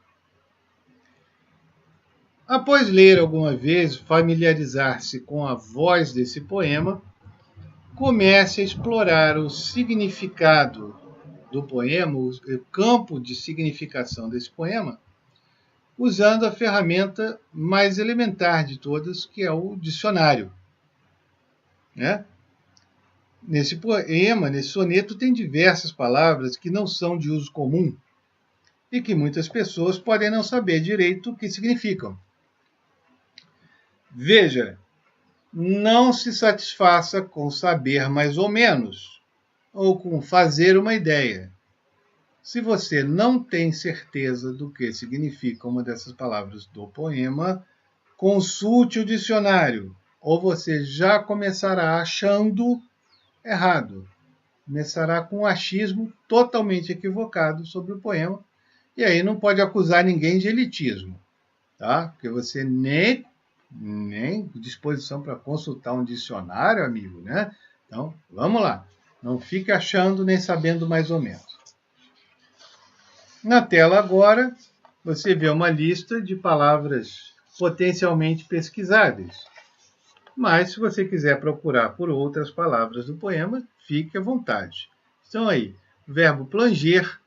Após ler alguma vez, familiarizar-se com a voz desse poema, comece a explorar o significado do poema, o campo de significação desse poema, usando a ferramenta mais elementar de todas, que é o dicionário. Né? Nesse poema, nesse soneto, tem diversas palavras que não são de uso comum e que muitas pessoas podem não saber direito o que significam. Veja, não se satisfaça com saber mais ou menos, ou com fazer uma ideia. Se você não tem certeza do que significa uma dessas palavras do poema, consulte o dicionário, ou você já começará achando errado. Começará com um achismo totalmente equivocado sobre o poema, e aí não pode acusar ninguém de elitismo, tá? Porque você nem disposição para consultar um dicionário, amigo, né? Então, vamos lá. Não fique achando nem sabendo mais ou menos. Na tela agora, você vê uma lista de palavras potencialmente pesquisáveis. Mas, se você quiser procurar por outras palavras do poema, fique à vontade. Estão aí: verbo planger,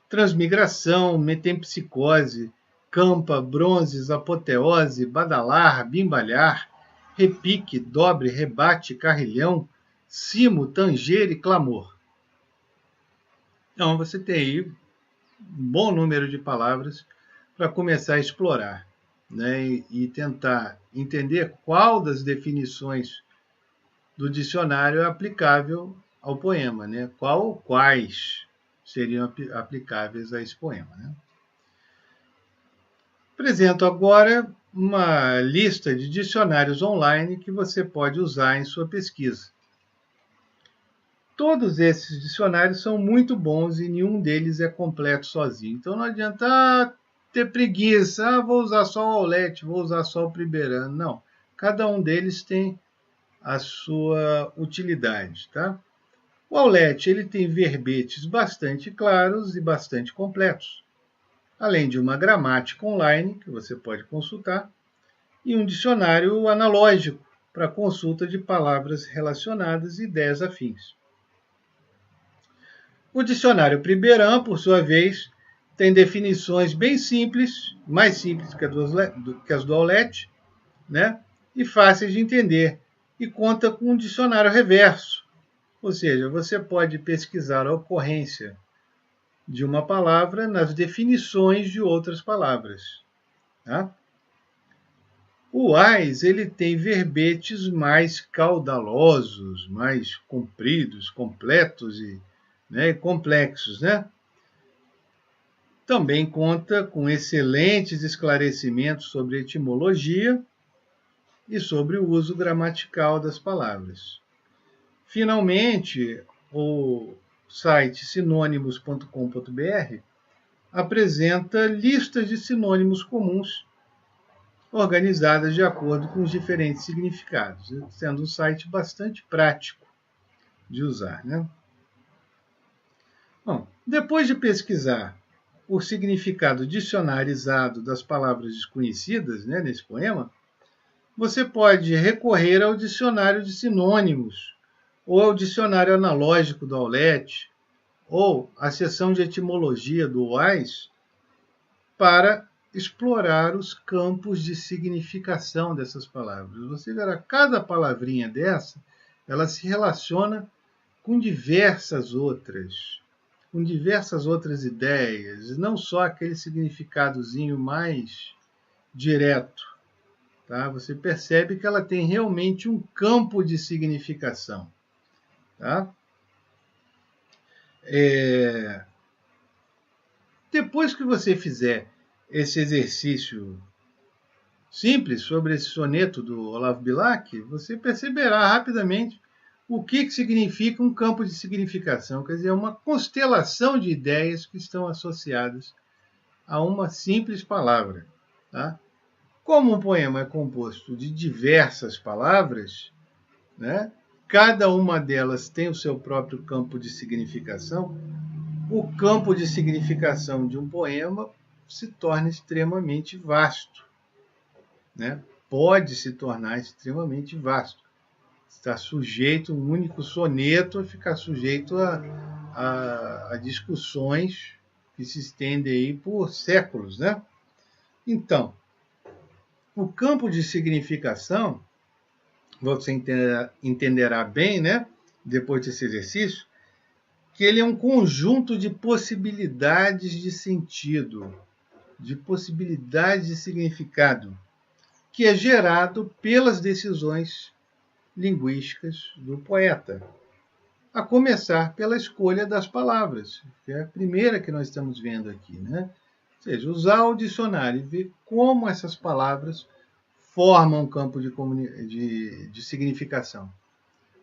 transmigração, metempsicose, campa, bronzes, apoteose, badalar, bimbalhar, repique, dobre, rebate, carrilhão, cimo, tanger e clamor. Então, você tem aí um bom número de palavras para começar a explorar, né, e tentar entender qual das definições do dicionário é aplicável ao poema, né? Quais seriam aplicáveis a esse poema. Né? Apresento agora uma lista de dicionários online que você pode usar em sua pesquisa. Todos esses dicionários são muito bons e nenhum deles é completo sozinho. Então não adianta ter preguiça, vou usar só o Aulete, vou usar só o Priberano. Não, cada um deles tem a sua utilidade. Tá? O Aulete ele tem verbetes bastante claros e bastante completos, além de uma gramática online, que você pode consultar, e um dicionário analógico para consulta de palavras relacionadas e ideias afins. O dicionário Priberan, por sua vez, tem definições bem simples, mais simples que as do Aulete, né? E fáceis de entender, e conta com um dicionário reverso, ou seja, você pode pesquisar a ocorrência de uma palavra nas definições de outras palavras. Tá? O AIS ele tem verbetes mais caudalosos, mais compridos, completos e complexos. Né? Também conta com excelentes esclarecimentos sobre etimologia e sobre o uso gramatical das palavras. Finalmente, o site sinônimos.com.br apresenta listas de sinônimos comuns organizadas de acordo com os diferentes significados, sendo um site bastante prático de usar. Né? Bom, depois de pesquisar o significado dicionarizado das palavras desconhecidas, né, nesse poema, você pode recorrer ao dicionário de sinônimos, ou ao dicionário analógico do Aulete, ou à seção de etimologia do Wise, para explorar os campos de significação dessas palavras. Você verá, cada palavrinha dessa, ela se relaciona com diversas outras ideias, não só aquele significadozinho mais direto. Tá? Você percebe que ela tem realmente um campo de significação. Tá? Depois que você fizer esse exercício simples sobre esse soneto do Olavo Bilac, você perceberá rapidamente o que significa um campo de significação. Quer dizer, uma constelação de ideias que estão associadas a uma simples palavra. Tá? Como um poema é composto de diversas palavras, né, cada uma delas tem o seu próprio campo de significação, o campo de significação de um poema se torna extremamente vasto. Né? Pode se tornar extremamente vasto. Está sujeito, um único soneto, a ficar sujeito a discussões que se estendem aí por séculos. Né? Então, o campo de significação, você entenderá bem, né, depois desse exercício, que ele é um conjunto de possibilidades de sentido, de possibilidades de significado, que é gerado pelas decisões linguísticas do poeta, a começar pela escolha das palavras, que é a primeira que nós estamos vendo aqui, né? Ou seja, usar o dicionário e ver como essas palavras formam um campo de significação.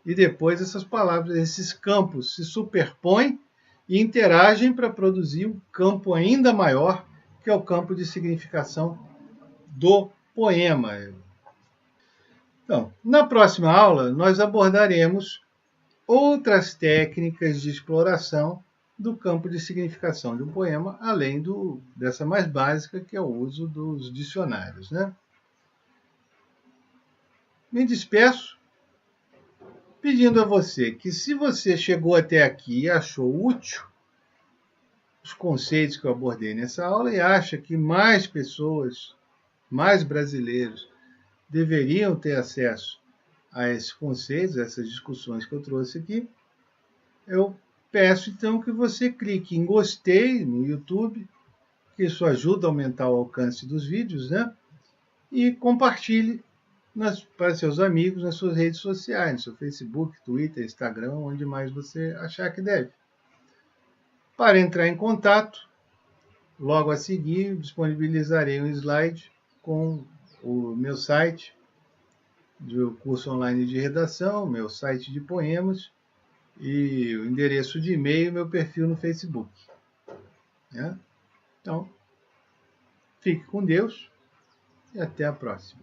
E depois essas palavras, esses campos se superpõem e interagem para produzir um campo ainda maior, que é o campo de significação do poema. Então, na próxima aula, nós abordaremos outras técnicas de exploração do campo de significação de um poema, além dessa mais básica, que é o uso dos dicionários. Né? Me despeço pedindo a você que, se você chegou até aqui e achou útil os conceitos que eu abordei nessa aula e acha que mais pessoas, mais brasileiros, deveriam ter acesso a esses conceitos, a essas discussões que eu trouxe aqui, eu peço então que você clique em gostei no YouTube, que isso ajuda a aumentar o alcance dos vídeos, né? E compartilhe para seus amigos nas suas redes sociais, no seu Facebook, Twitter, Instagram, onde mais você achar que deve. Para entrar em contato, logo a seguir disponibilizarei um slide com o meu site do curso online de redação, meu site de poemas e o endereço de e-mail e meu perfil no Facebook. Né? Então, fique com Deus e até a próxima.